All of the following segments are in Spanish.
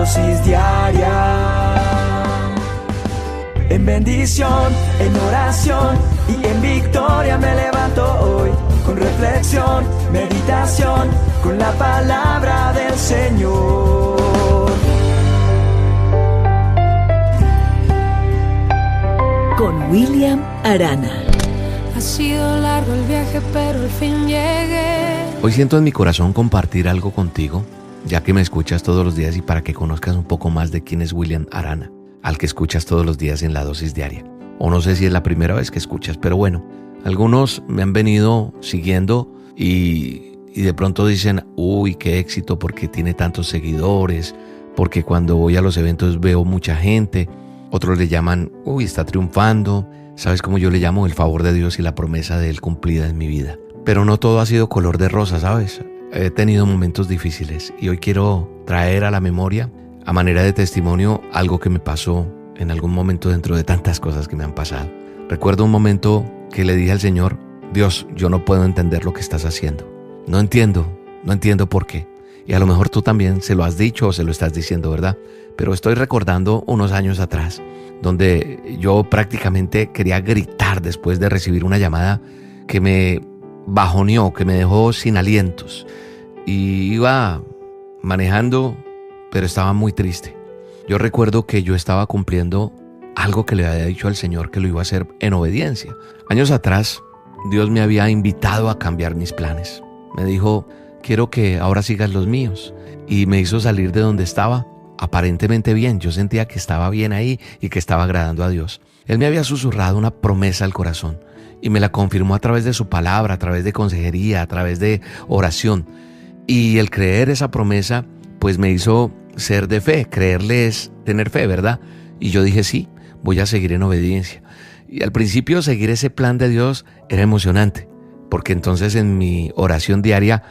dosis diaria. En bendición, en oración y en victoria me levanto hoy. Con reflexión, meditación, con la palabra del Señor. Con William Arana. Ha sido largo el viaje, pero al fin llegué. Hoy siento en mi corazón compartir algo contigo, ya que me escuchas todos los días y para que conozcas un poco más de quién es William Arana, al que escuchas todos los días en la dosis diaria. O no sé si es la primera vez que escuchas, pero bueno, algunos me han venido siguiendo y de pronto dicen, uy, qué éxito porque tiene tantos seguidores, porque cuando voy a los eventos veo mucha gente. Otros le llaman, uy, está triunfando. ¿Sabes cómo yo le llamo? El favor de Dios y la promesa de Él cumplida en mi vida. Pero no todo ha sido color de rosa, ¿sabes? He tenido momentos difíciles y hoy quiero traer a la memoria, a manera de testimonio, algo que me pasó en algún momento dentro de tantas cosas que me han pasado. Recuerdo un momento que le dije al Señor, Dios, yo no puedo entender lo que estás haciendo. No entiendo por qué. Y a lo mejor tú también se lo has dicho o se lo estás diciendo, ¿verdad? Pero estoy recordando unos años atrás, donde yo prácticamente quería gritar después de recibir una llamada que me bajoneó, que me dejó sin alientos. Y iba manejando, pero estaba muy triste. Yo recuerdo que yo estaba cumpliendo algo que le había dicho al Señor que lo iba a hacer en obediencia. Años atrás, Dios me había invitado a cambiar mis planes. Me dijo, quiero que ahora sigas los míos. Y me hizo salir de donde estaba aparentemente bien. Yo sentía que estaba bien ahí y que estaba agradando a Dios. Él me había susurrado una promesa al corazón y me la confirmó a través de su palabra, a través de consejería, a través de oración. Y el creer esa promesa pues me hizo ser de fe. Creerle es tener fe, ¿verdad? Y yo dije sí, voy a seguir en obediencia. Y al principio seguir ese plan de Dios era emocionante, porque entonces en mi oración diaria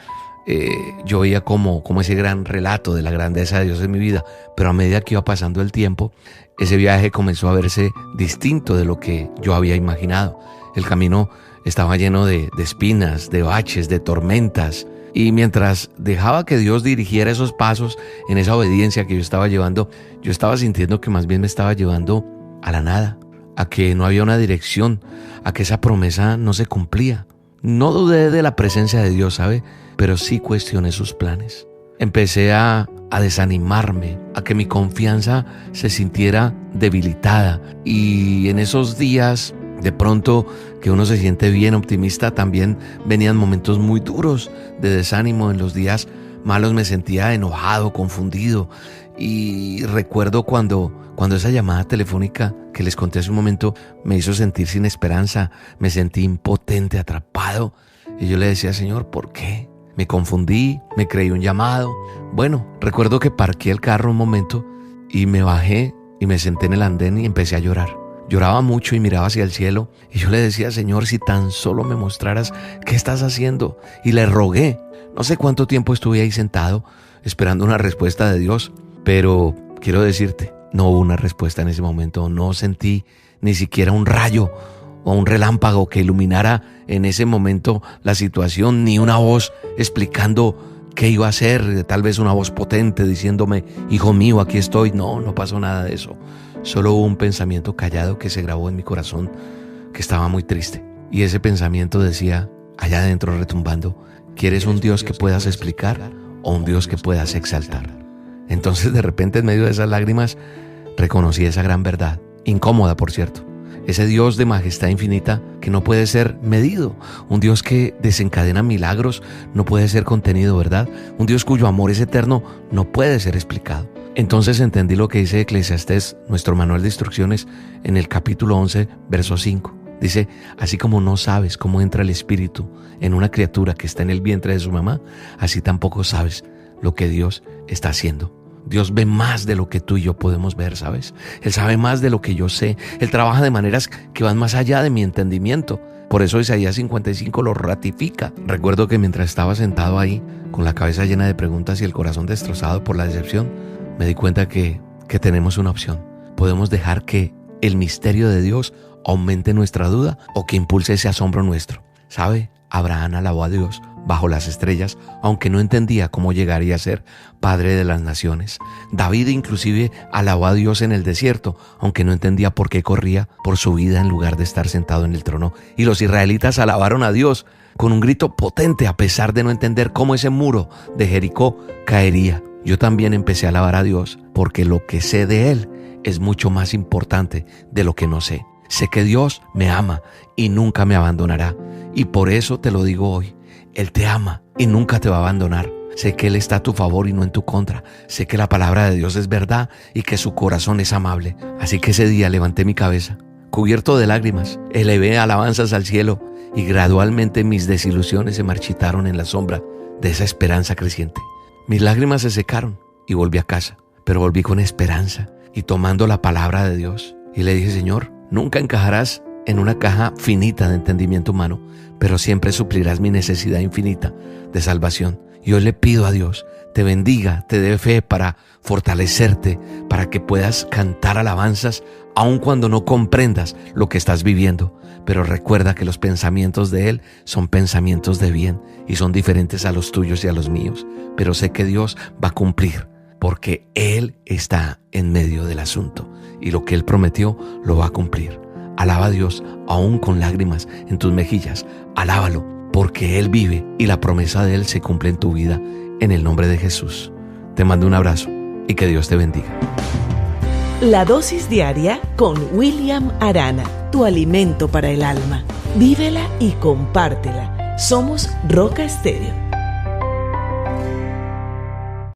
yo veía como ese gran relato de la grandeza de Dios en mi vida. Pero a medida que iba pasando el tiempo, ese viaje comenzó a verse distinto de lo que yo había imaginado. El camino estaba lleno de espinas, de baches, de tormentas. Y mientras dejaba que Dios dirigiera esos pasos en esa obediencia que yo estaba llevando, yo estaba sintiendo que más bien me estaba llevando a la nada, a que no había una dirección, a que esa promesa no se cumplía. No dudé de la presencia de Dios, ¿sabe? Pero sí cuestioné sus planes. Empecé a desanimarme, a que mi confianza se sintiera debilitada. Y en esos días, de pronto, que uno se siente bien optimista, también venían momentos muy duros de desánimo. En los días malos me sentía enojado, confundido. Y recuerdo cuando esa llamada telefónica que les conté hace un momento me hizo sentir sin esperanza, me sentí impotente, atrapado. Y yo le decía, Señor, ¿por qué? Me confundí, me creí un llamado. Bueno, recuerdo que parqué el carro un momento y me bajé y me senté en el andén y empecé a llorar. Lloraba mucho y miraba hacia el cielo y yo le decía, Señor, si tan solo me mostraras qué estás haciendo. Y le rogué. No sé cuánto tiempo estuve ahí sentado esperando una respuesta de Dios, pero quiero decirte, no hubo una respuesta en ese momento. No sentí ni siquiera un rayo o un relámpago que iluminara en ese momento la situación, ni una voz explicando qué iba a hacer, tal vez una voz potente diciéndome, hijo mío, aquí estoy. No pasó nada de eso. Solo hubo un pensamiento callado que se grabó en mi corazón, que estaba muy triste. Y ese pensamiento decía, allá adentro retumbando, ¿quieres un Dios que puedas explicar o un Dios que puedas exaltar? Entonces de repente en medio de esas lágrimas reconocí esa gran verdad, incómoda por cierto. Ese Dios de majestad infinita que no puede ser medido. Un Dios que desencadena milagros no puede ser contenido, ¿verdad? Un Dios cuyo amor es eterno no puede ser explicado. Entonces entendí lo que dice Eclesiastés, nuestro manual de instrucciones, en el capítulo 11, verso 5. Dice, así como no sabes cómo entra el espíritu en una criatura que está en el vientre de su mamá, así tampoco sabes lo que Dios está haciendo. Dios ve más de lo que tú y yo podemos ver, ¿sabes? Él sabe más de lo que yo sé. Él trabaja de maneras que van más allá de mi entendimiento. Por eso Isaías 55 lo ratifica. Recuerdo que mientras estaba sentado ahí, con la cabeza llena de preguntas y el corazón destrozado por la decepción, me di cuenta que tenemos una opción. Podemos dejar que el misterio de Dios aumente nuestra duda o que impulse ese asombro nuestro. ¿Sabe? Abraham alabó a Dios bajo las estrellas, aunque no entendía cómo llegaría a ser padre de las naciones. David inclusive alabó a Dios en el desierto, aunque no entendía por qué corría por su vida en lugar de estar sentado en el trono. Y los israelitas alabaron a Dios con un grito potente a pesar de no entender cómo ese muro de Jericó caería. Yo también empecé a alabar a Dios porque lo que sé de Él es mucho más importante de lo que no sé. Sé que Dios me ama y nunca me abandonará. Y por eso te lo digo hoy. Él te ama y nunca te va a abandonar. Sé que Él está a tu favor y no en tu contra. Sé que la palabra de Dios es verdad y que su corazón es amable. Así que ese día levanté mi cabeza, cubierto de lágrimas, elevé alabanzas al cielo y gradualmente mis desilusiones se marchitaron en la sombra de esa esperanza creciente. Mis lágrimas se secaron y volví a casa, pero volví con esperanza y tomando la palabra de Dios. Y le dije: Señor, nunca encajarás en una caja finita de entendimiento humano, pero siempre suplirás mi necesidad infinita de salvación. Y hoy le pido a Dios, te bendiga, te dé fe para fortalecerte, para que puedas cantar alabanzas aun cuando no comprendas lo que estás viviendo. Pero recuerda que los pensamientos de Él son pensamientos de bien y son diferentes a los tuyos y a los míos. Pero sé que Dios va a cumplir porque Él está en medio del asunto y lo que Él prometió lo va a cumplir. Alaba a Dios aún con lágrimas en tus mejillas. Alábalo porque Él vive y la promesa de Él se cumple en tu vida en el nombre de Jesús. Te mando un abrazo y que Dios te bendiga. La dosis diaria con William Arana, tu alimento para el alma. Vívela y compártela. Somos Roca Estéreo.